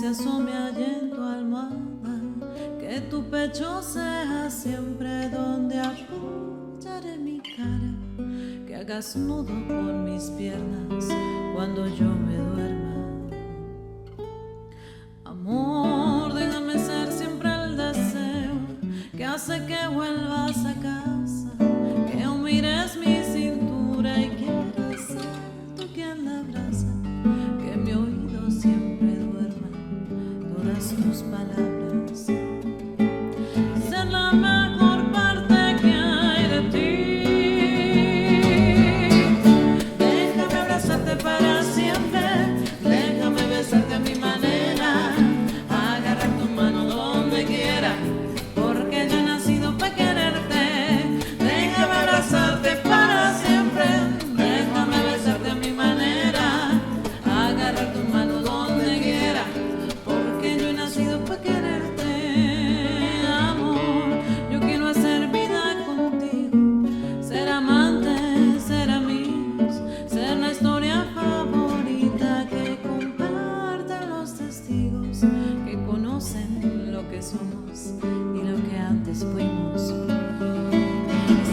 se asome allí en tu almohada, que tu pecho sea siempre donde apoyaré mi cara, que hagas nudo con mis piernas cuando yo me duerma. Amor, déjame ser siempre el deseo que hace que vuelvas a casa, que mires mi cintura y quieras ser tú quien la abraza, que mi oído siempre duerma todas tus palabras, y ser la mejor parte que hay de ti. Déjame abrazarte para siempre, déjame besarte a mi manera, agarrar tu mano donde quiera, porque yo he nacido para quererte. Déjame abrazarte para siempre, déjame besarte a mi manera, agarrar tu mano donde quiera, porque yo he nacido para quererte. Amor, yo quiero hacer vida contigo, ser amante, ser amigos, ser la historia favorita que comparten los testigos que conocen lo que somos y lo que antes fuimos.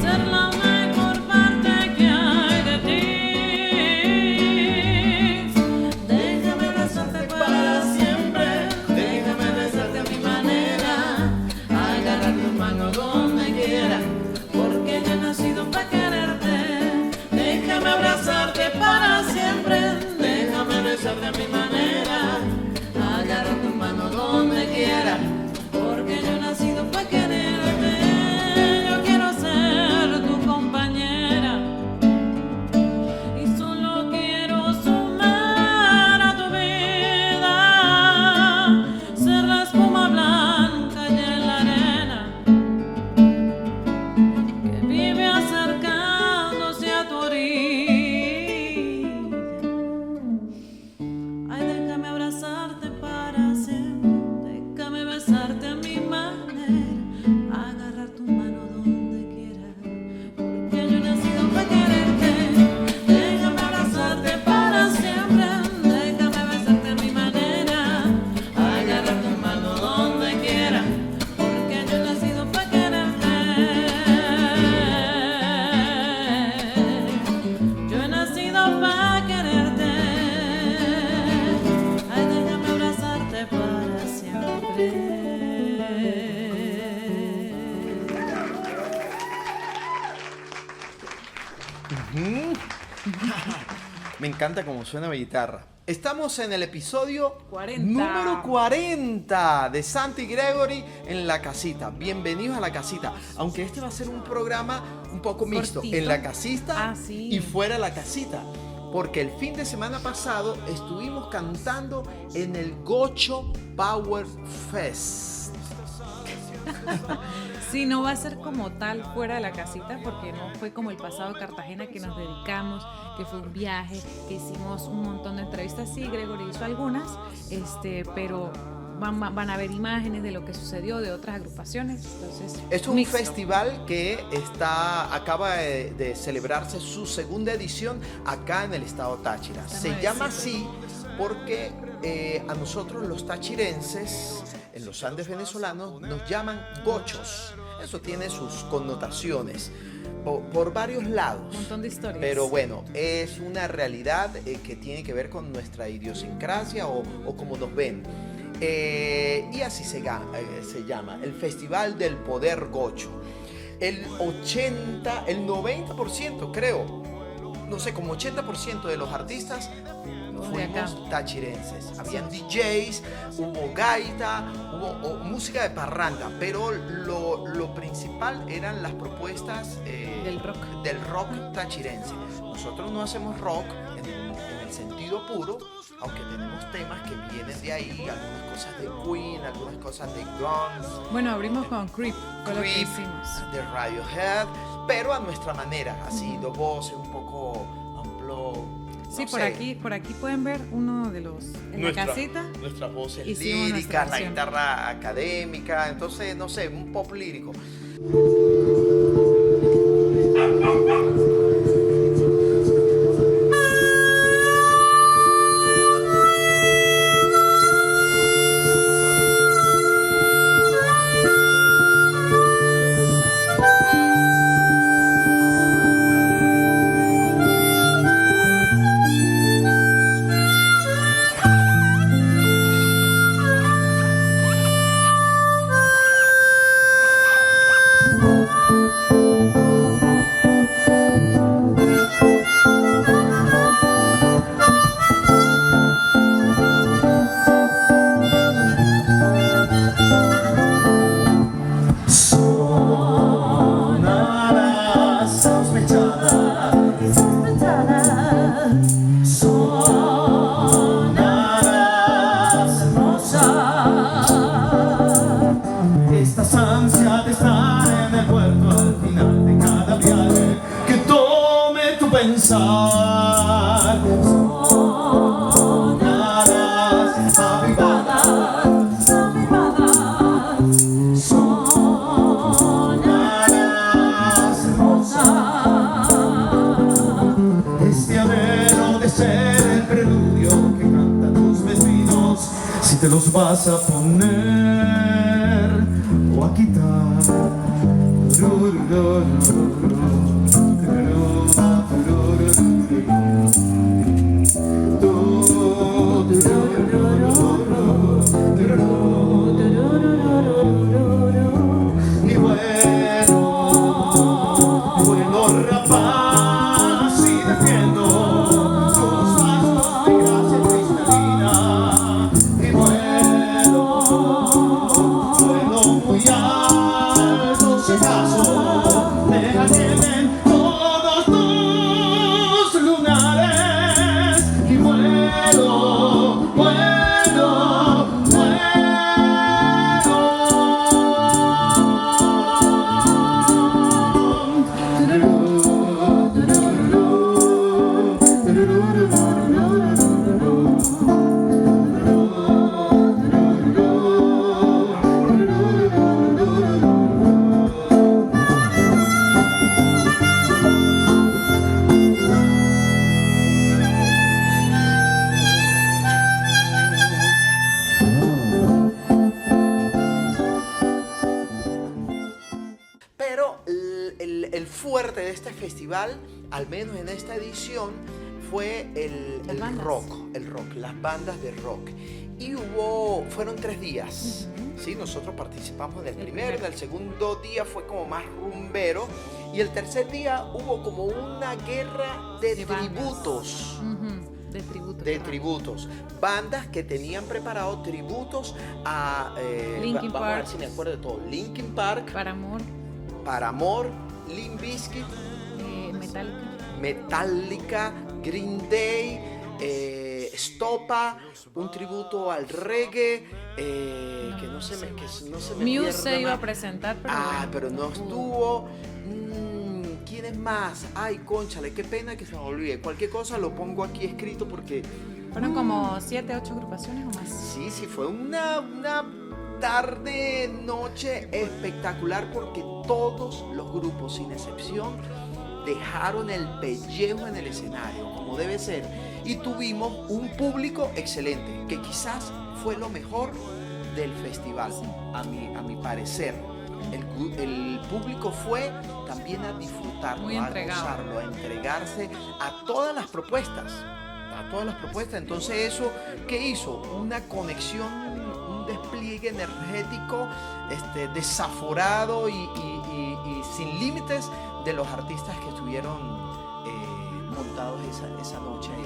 Ser la mejor parte que hay de ti. Déjame abrazarte para siempre, déjame besarte a mi manera, agarrar tu mano donde quiera, porque yo he nacido para quererte. Déjame abrazarte para siempre, déjame besarte a mi manera, agarrar tu mano donde quiera, porque yo he nacido para quererte. Yo quiero ser tu compañera y solo quiero sumar a tu vida, ser la espuma blanca y en la arena que vive acercándose a tu orilla. Ay, déjame abrazarte para siempre, déjame besarte a mi manera, agarrar tu mano donde quiera, porque yo he nacido para quererte. Déjame abrazarte para siempre, déjame besarte a mi manera, agarrar tu mano donde quiera, porque yo he nacido para quererte. Yo he nacido para quererte. Ay, déjame abrazarte para siempre. Me encanta cómo suena mi guitarra. Estamos en el episodio 40. número 40 de Santi Gregory en La Casita. Bienvenidos a La Casita. Aunque este va a ser un programa un poco mixto. Cortito. En La Casita Sí. y fuera de La Casita. Porque el fin de semana pasado estuvimos cantando en el Gocho Power Fest. Sí, no va a ser como tal fuera de la casita, porque no fue como el pasado de Cartagena, que nos dedicamos, que fue un viaje, que hicimos un montón de entrevistas. Sí, Gregory hizo algunas, pero van a ver imágenes de lo que sucedió de otras agrupaciones. Entonces, Esto es un mixto. festival que acaba de celebrarse su segunda edición acá en el estado Táchira. Se llama así porque a nosotros los tachirenses, en los Andes venezolanos, nos llaman gochos. Eso tiene sus connotaciones por varios lados. Un montón de historias. Pero bueno, es una realidad que tiene que ver con nuestra idiosincrasia o cómo nos ven. Y así se llama el Festival del Poder Gocho. El 90% creo, no sé, como 80% de los artistas fuimos tachirenses. Habían DJs, hubo gaita, hubo música de parranda, pero lo principal eran las propuestas del rock tachirense. Nosotros no hacemos rock en el sentido puro, aunque tenemos temas que vienen de ahí, algunas cosas de Queen, algunas cosas de Guns. Bueno, abrimos con Creep, fue lo que Creep, hicimos. de Radiohead, pero a nuestra manera, así, dos voces, un poco unplugged. Sí, No por sé. aquí pueden ver uno de los en la casita. Nuestras voces Hicimos nuestra líricas, la versión. guitarra académica, entonces, no sé, un pop lírico. te los vas a poner o a quitar. Y bueno rapaz, y defiendo tus pasos de gracia cristalina. Y bueno muy alto si acaso deja que ven todos tus lunares. Y Pero el fuerte de este festival, al menos en esta edición, fue el rock, las bandas de rock. Y fueron 3 días. ¿Sí? Nosotros participamos en el primero, en el segundo día fue como más rumbero. Y el tercer día hubo como una guerra de tributos. De tributos. Bandas que tenían preparado tributos a Linkin vamos a ver Park. si me acuerdo de todo. Linkin Park, Paramore, Limp Bizkit, Metallica, Green Day, Stopa, un tributo al reggae, que no se me Muse pierda se iba más. a presentar, pero Pero no estuvo. ¿Quién es más? Ay, cónchale, qué pena que se me olvide. Cualquier cosa lo pongo aquí escrito porque fueron como 7, 8 agrupaciones o más. sí, fue una tarde, noche espectacular porque todos los grupos, sin excepción, dejaron el pellejo en el escenario, como debe ser. Y tuvimos un público excelente, que quizás fue lo mejor del festival, a mi parecer. El público fue también a disfrutarlo, Muy a entregado. gozarlo, a entregarse a todas las propuestas. Entonces eso, ¿qué hizo? Una conexión, un despliegue energético desaforado y sin límites de los artistas que estuvieron montados esa noche ahí.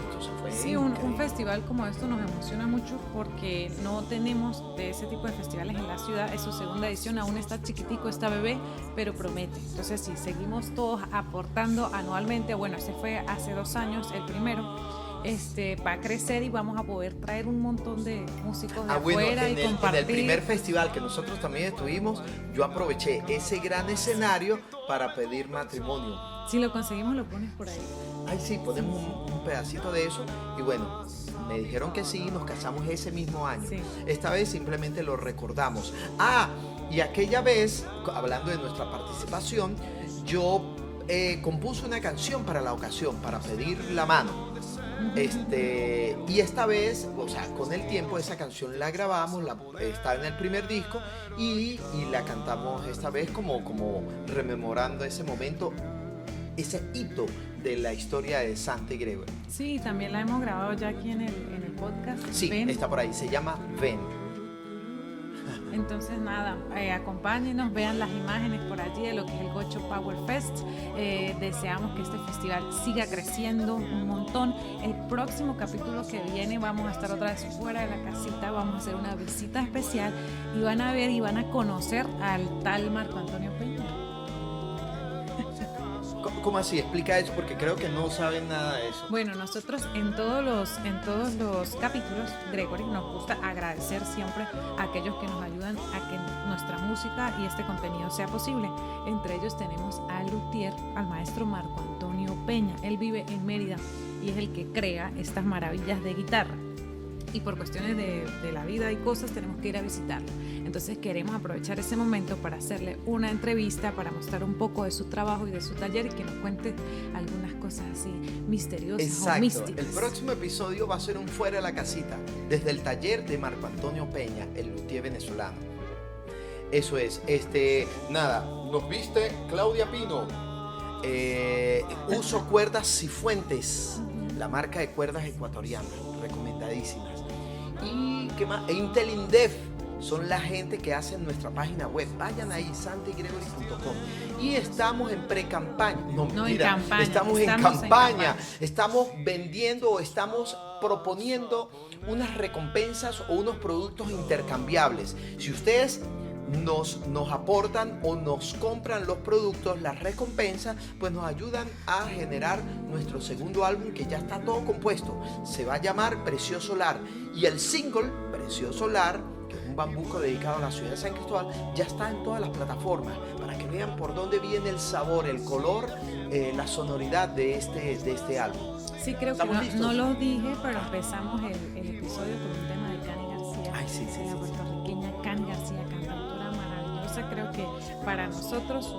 Entonces fue un increíble. festival como esto nos emociona mucho porque no tenemos de ese tipo de festivales en la ciudad. Es su segunda edición, aún está chiquitico, está bebé, pero promete. Entonces si seguimos todos aportando anualmente, bueno, ese fue hace 2 años el primero, va a crecer y vamos a poder traer un montón de músicos de afuera y en compartir. el primer festival que nosotros también estuvimos, yo aproveché ese gran escenario para pedir matrimonio. Si lo conseguimos, lo pones por ahí. Ay, sí, ponemos un pedacito de eso y bueno, me dijeron que sí, nos casamos ese mismo año. Sí. Esta vez simplemente lo recordamos. Y aquella vez, hablando de nuestra participación, yo compuse una canción para la ocasión, para pedir la mano. Y esta vez, o sea, con el tiempo esa canción la grabamos, está en el primer disco y la cantamos esta vez como rememorando ese momento, ese hito de la historia de Santi Gregory. Sí, también la hemos grabado ya aquí en el podcast. Sí, Ven. está por ahí, se llama Ven. Entonces nada, acompáñenos, vean las imágenes por allí de lo que es el Gocho Power Fest. Deseamos que este festival siga creciendo un montón. El próximo capítulo que viene vamos a estar otra vez fuera de la casita, vamos a hacer una visita especial y van a ver y van a conocer al tal Marco Antonio Peña. ¿Cómo así? Explica eso porque creo que no saben nada de eso. Bueno, nosotros en todos los capítulos, Gregory, nos gusta agradecer siempre a aquellos que nos ayudan a que nuestra música y este contenido sea posible. Entre ellos tenemos al luthier, al maestro Marco Antonio Peña. Él vive en Mérida y es el que crea estas maravillas de guitarra. y por cuestiones de la vida y cosas tenemos que ir a visitarlo. Entonces queremos aprovechar ese momento para hacerle una entrevista, para mostrar un poco de su trabajo y de su taller y que nos cuente algunas cosas así misteriosas. Exacto. O místicas. El próximo episodio va a ser un fuera de la casita, desde el taller de Marco Antonio Peña, el luthier venezolano. Eso es, nada, nos viste Claudia Pino. Uso cuerdas Cifuentes, la marca de cuerdas ecuatorianas, recomendadísimas. ¿Y qué más? Intelindef son la gente que hacen nuestra página web. Vayan ahí, santigregory.com. Y estamos en pre-campaña. No, mentira, en campaña. Estamos en campaña. Estamos vendiendo o estamos proponiendo unas recompensas o unos productos intercambiables. Si ustedes nos aportan o nos compran los productos, las recompensas, pues nos ayudan a generar nuestro segundo álbum, que ya está todo compuesto. Se va a llamar Precioso Solar, y el single Precioso Solar, que es un bambuco dedicado a la ciudad de San Cristóbal, ya está en todas las plataformas, para que vean por dónde viene el sabor, el color, la sonoridad de este álbum. Sí, creo que no lo dije, pero empezamos el episodio con un tema de Cani García. Ay, sí, la puertorriqueña Cani García, cantautora maravillosa. Creo que para nosotros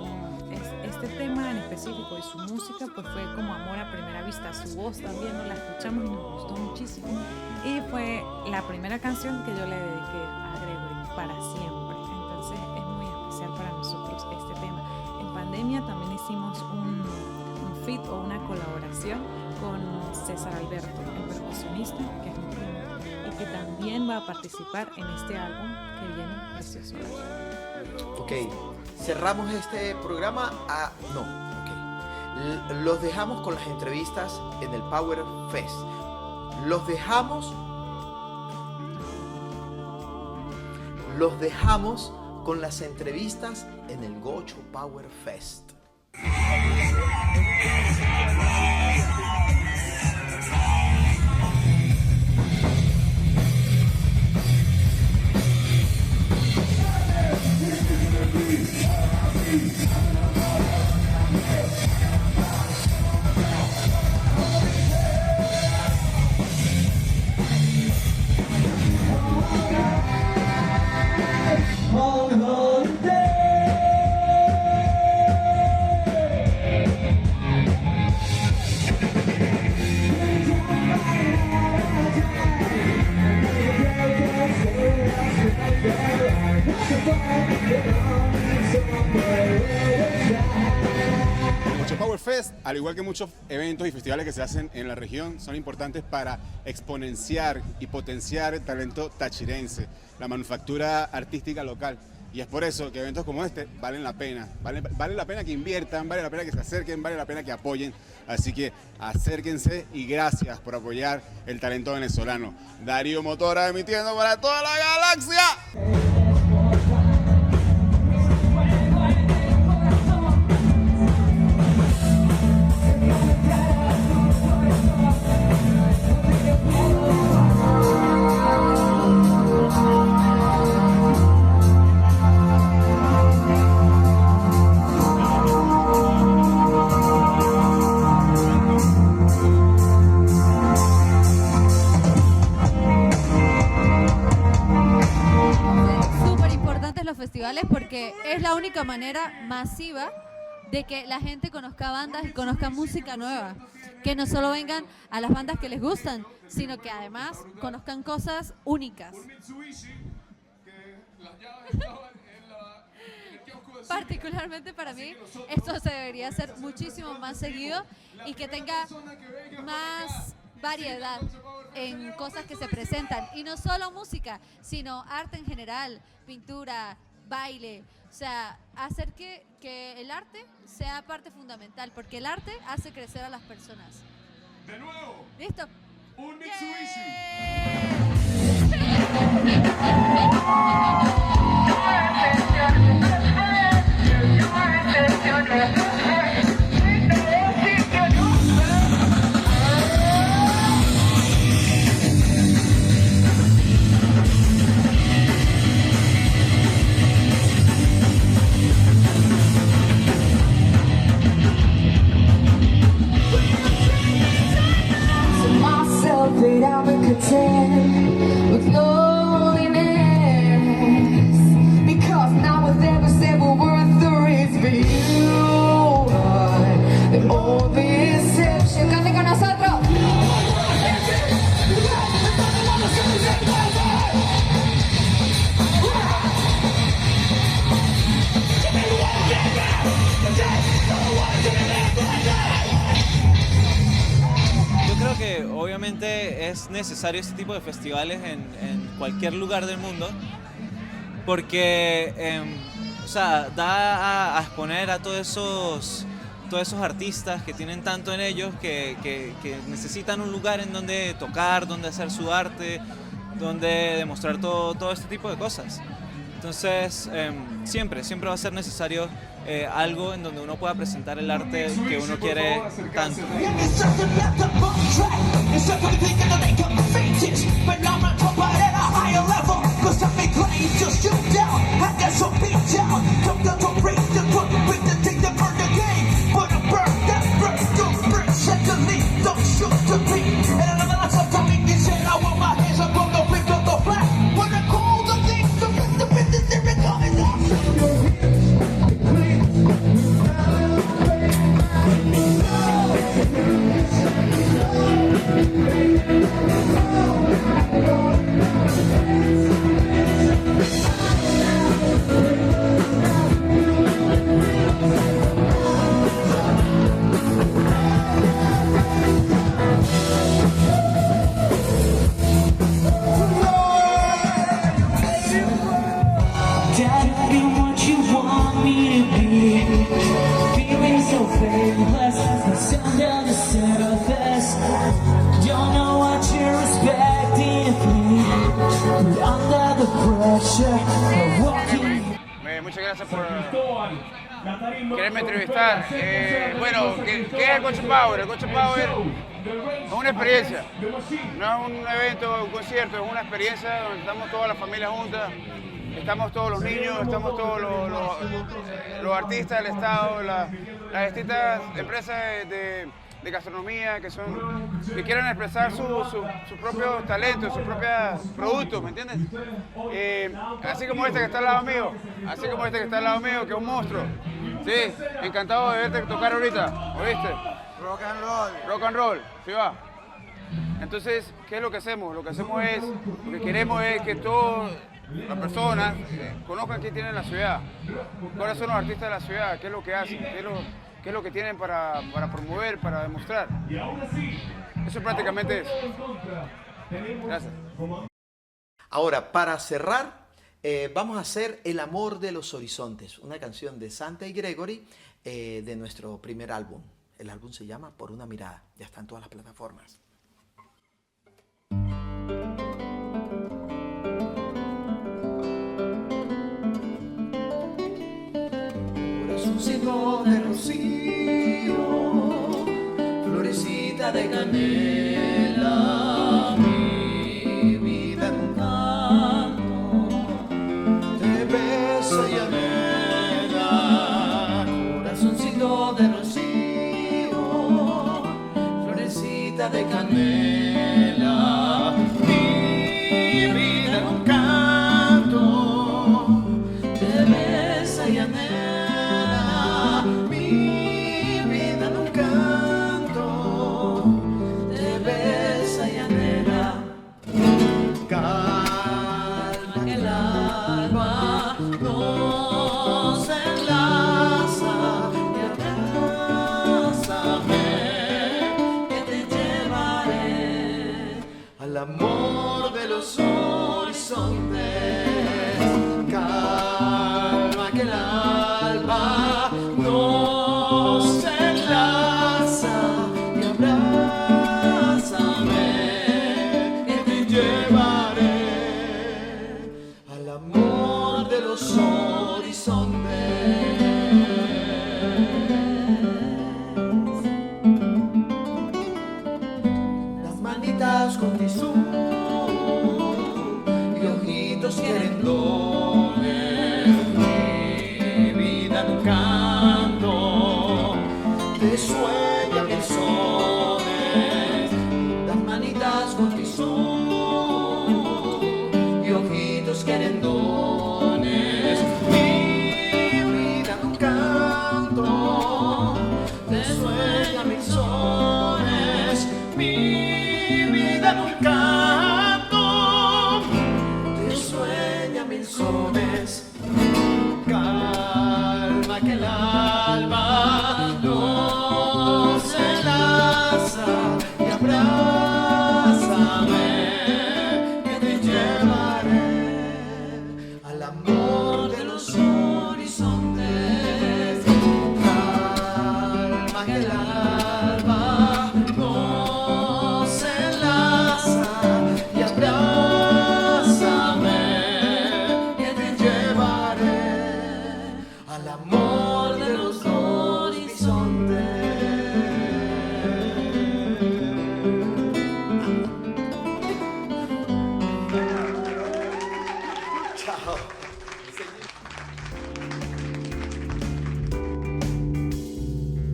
este tema en específico y su música pues fue como amor a primera vista. Su voz también la escuchamos y nos gustó muchísimo. Y fue la primera canción que yo le dediqué a Gregory para siempre. Entonces es muy especial para nosotros este tema. En pandemia también hicimos un feat o una colaboración con César Alberto, el percusionista, que es mi primo, y que también va a participar en este álbum que viene, Precioso Solar. Ok, cerramos este programa. Los dejamos con las entrevistas en el Power Fest. Los dejamos con las entrevistas en el Gocho Power Fest. Power Fest, al igual que muchos eventos y festivales que se hacen en la región, son importantes para exponenciar y potenciar el talento tachirense, la manufactura artística local. Y es por eso que eventos como este valen la pena. Vale la pena que inviertan, vale la pena que se acerquen, vale la pena que apoyen. Así que acérquense y gracias por apoyar el talento venezolano. Darío Motora emitiendo para toda la galaxia. Porque es la única manera masiva de que la gente conozca bandas y conozca música nueva, que no solo vengan a las bandas que les gustan, sino que además conozcan cosas únicas. Particularmente para mí, esto se debería hacer muchísimo más seguido y que tenga más variedad en cosas que se presentan, y no solo música, sino arte en general, pintura, baile, o sea, hacer que el arte sea parte fundamental, porque el arte hace crecer a las personas. De nuevo. ¿Listo? Un Mitsubishi. Myself, but I would pretend definitivamente es necesario este tipo de festivales en cualquier lugar del mundo, porque o sea, da a exponer a todos esos artistas que tienen tanto en ellos, que necesitan un lugar en donde tocar, donde hacer su arte, donde demostrar todo este tipo de cosas. Entonces, siempre va a ser necesario algo en donde uno pueda presentar el arte que uno quiere tanto. Muchas gracias por quererme entrevistar. Bueno, ¿qué es el Gocho Power? El Gocho Power es una experiencia, no es un evento, un concierto, es una experiencia donde estamos todas las familias juntas, estamos todos los niños, estamos todos los artistas del Estado, las distintas empresas de gastronomía que quieren expresar sus propios talentos, sus propios productos, ¿me entiendes? Así como este que está al lado mío, que es un monstruo. Sí, encantado de verte tocar ahorita, ¿oíste? Rock and roll. Rock and roll, ¿sí va? Entonces, ¿qué es lo que hacemos? Lo que queremos es que todas las personas conozcan qué tienen la ciudad, cuáles son los artistas de la ciudad, qué es lo que hacen, qué es lo que tienen para promover, para demostrar. Eso prácticamente es. Gracias. Ahora, para cerrar, vamos a hacer El amor de los horizontes, una canción de Santa y Gregory de nuestro primer álbum. El álbum se llama Por una mirada, ya está en todas las plataformas. Corazoncito de rocío, florecita de canela, mi vida en un canto te besa y anhela. Corazoncito de rocío, florecita de canela, mi vida en un canto te besa y anhela. Al amor de los horizontes, calma que el alba nos enlaza y abrázame, que te llevaré al amor de los horizontes. Las manitas con tisú y ojitos quieren el amor de los horizontes.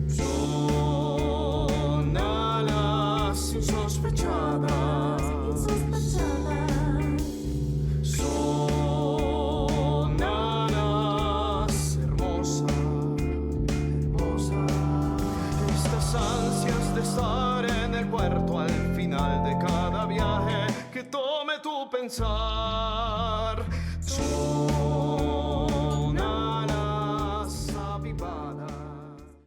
Son alas insospechadas. Son alas hermosas, hermosas. Estas ansias de estar en el puerto al final de cada viaje que tome tu pensar. Son alas avivadas.